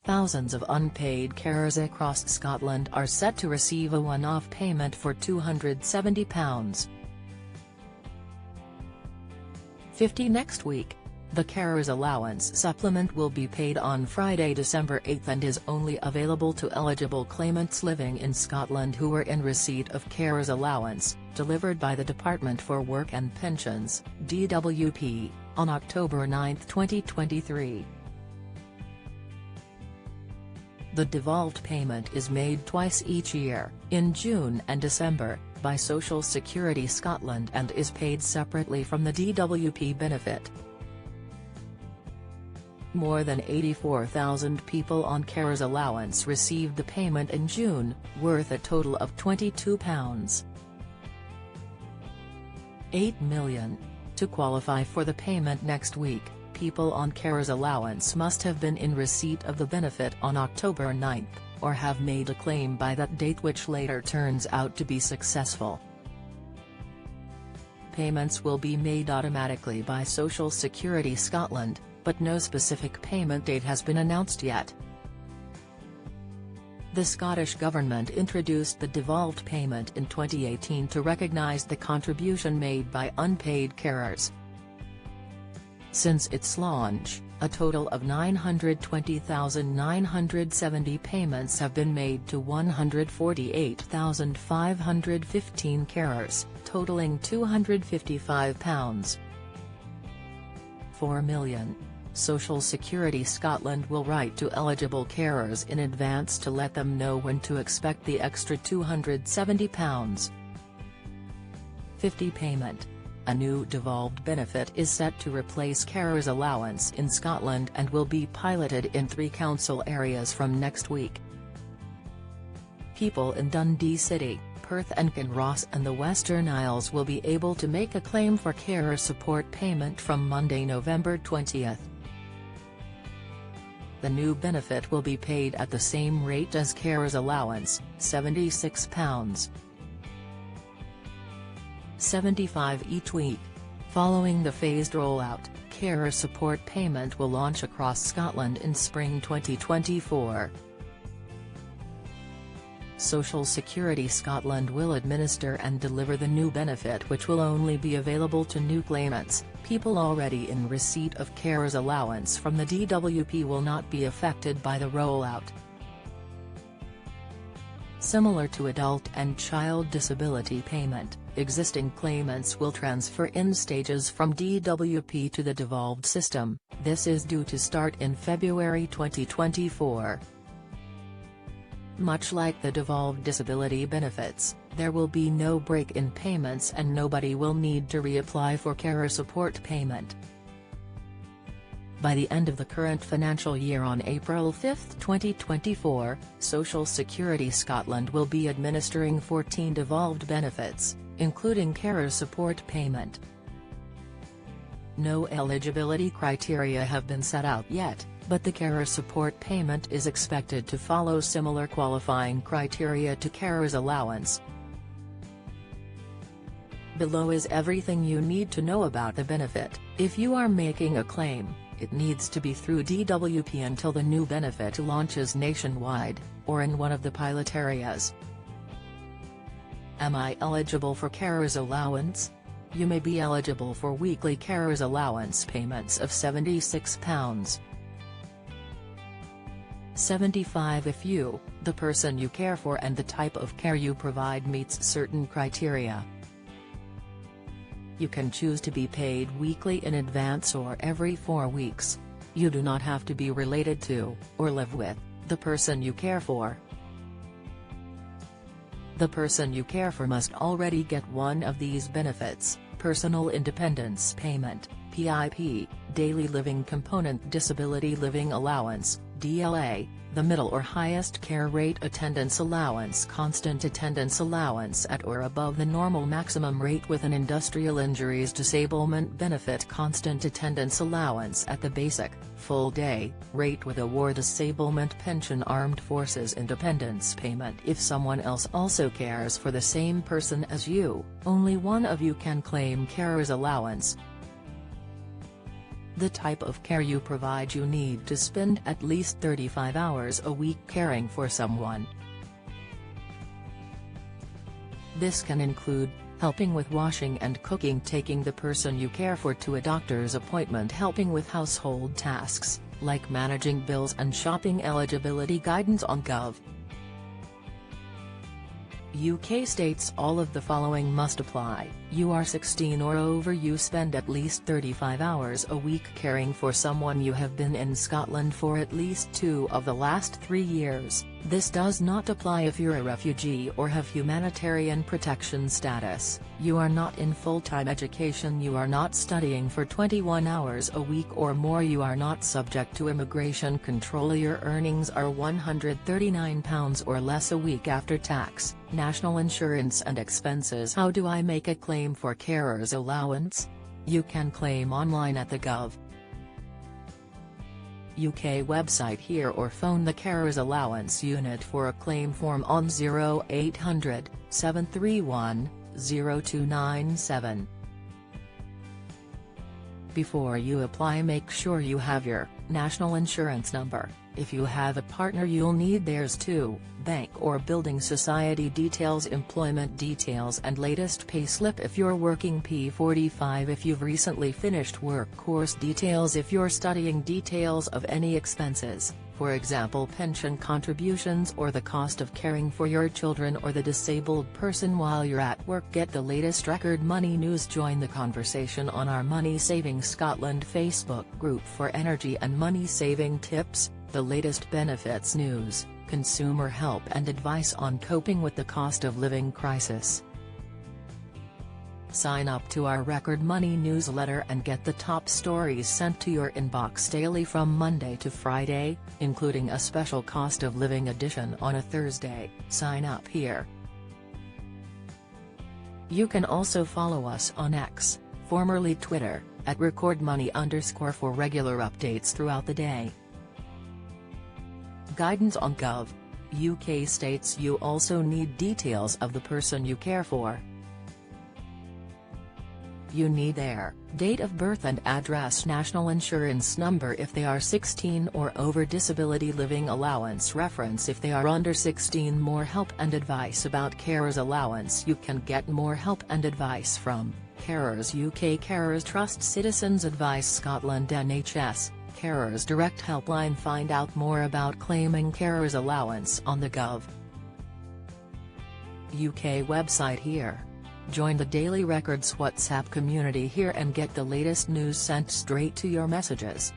Thousands of unpaid carers across Scotland are set to receive a one-off payment for £270. 50 next week. The Carers Allowance supplement will be paid on Friday, December 8 and is only available to eligible claimants living in Scotland who were in receipt of Carers Allowance, delivered by the Department for Work and Pensions (DWP), on October 9, 2023. The devolved payment is made twice each year, in June and December, by Social Security Scotland and is paid separately from the DWP benefit. More than 84,000 people on Carers Allowance received the payment in June, worth a total of £22.8 million. To qualify for the payment next week, people on Carers Allowance must have been in receipt of the benefit on October 9, or have made a claim by that date which later turns out to be successful. Payments will be made automatically by Social Security Scotland, but no specific payment date has been announced yet. The Scottish Government introduced the devolved payment in 2018 to recognise the contribution made by unpaid carers. Since its launch, a total of 920,970 payments have been made to 148,515 carers, totaling £255.4 million. Social Security Scotland will write to eligible carers in advance to let them know when to expect the extra £270.50 payment. A new devolved benefit is set to replace Carers Allowance in Scotland and will be piloted in 3 council areas from next week. People in Dundee City, Perth and Kinross and the Western Isles will be able to make a claim for carer support payment from Monday, November 20. The new benefit will be paid at the same rate as Carers Allowance, £76.75 each week. Following the phased rollout, carer support payment will launch across Scotland in spring 2024. Social Security Scotland will administer and deliver the new benefit, which will only be available to new claimants. People already in receipt of Carers Allowance from the DWP will not be affected by the rollout. Similar to adult and child disability payment, existing claimants will transfer in stages from DWP to the devolved system. This is due to start in February 2024. Much like the devolved disability benefits, there will be no break in payments and nobody will need to reapply for carer support payment. By the end of the current financial year on April 5, 2024, Social Security Scotland will be administering 14 devolved benefits, including carer support payment. No eligibility criteria have been set out yet, but the carer support payment is expected to follow similar qualifying criteria to Carers Allowance. Below is everything you need to know about the benefit. If you are making a claim, it needs to be through DWP until the new benefit launches nationwide, or in one of the pilot areas. Am I eligible for Carers Allowance? You may be eligible for weekly Carers Allowance payments of £76.75 if you, the person you care for and the type of care you provide meets certain criteria. You can choose to be paid weekly in advance or every 4 weeks. You do not have to be related to, or live with, the person you care for. The person you care for must already get one of these benefits: Personal Independence Payment, PIP, Daily Living Component Disability Living Allowance, DLA, the middle or highest care rate attendance allowance, constant attendance allowance at or above the normal maximum rate with an industrial injuries disablement benefit, constant attendance allowance at the basic, full day, rate with a war disablement pension, armed forces independence payment. If someone else also cares for the same person as you, only one of you can claim Carers Allowance. The type of care you provide. You need to spend at least 35 hours a week caring for someone. This can include helping with washing and cooking, taking the person you care for to a doctor's appointment, helping with household tasks, like managing bills and shopping. Eligibility guidance on Gov. UK states all of the following must apply. You are 16 or over. You spend at least 35 hours a week caring for someone. You have been in Scotland for at least 2 of the last 3 years. This does not apply if you're a refugee or have humanitarian protection status. You are not in full-time education. You are not studying for 21 hours a week or more. You are not subject to immigration control. Your earnings are £139 or less a week after tax, national insurance and expenses. How do I make a claim for carer's allowance? You can claim online at the Gov. UK website here or phone the Carers Allowance Unit for a claim form on 0800 731 0297. Before you apply, make sure you have your national insurance number. If you have a partner, you'll need theirs too, bank or building society details, employment details and latest payslip if you're working, P45 if you've recently finished work, course details if you're studying, details of any expenses, for example pension contributions or the cost of caring for your children or the disabled person while you're at work. Get the latest record money news. Join the conversation on our Money Saving Scotland Facebook group for energy and money saving tips, the latest benefits news, consumer help and advice on coping with the cost of living crisis. Sign up to our Record Money newsletter and get the top stories sent to your inbox daily from Monday to Friday, including a special cost of living edition on a Thursday. Sign up here. You can also follow us on X, formerly Twitter, at @recordmoney_ for regular updates throughout the day. Guidance on Gov. UK states you also need details of the person you care for. You need their date of birth and address, national insurance number if they are 16 or over, disability living allowance reference if they are under 16. More help and advice about Carers Allowance. You can get more help and advice from Carers UK, Carers Trust, Citizens Advice Scotland, NHS, Carers Direct Helpline. Find out more about claiming Carers Allowance on the Gov. UK website here. Join the Daily Records WhatsApp community here and get the latest news sent straight to your messages.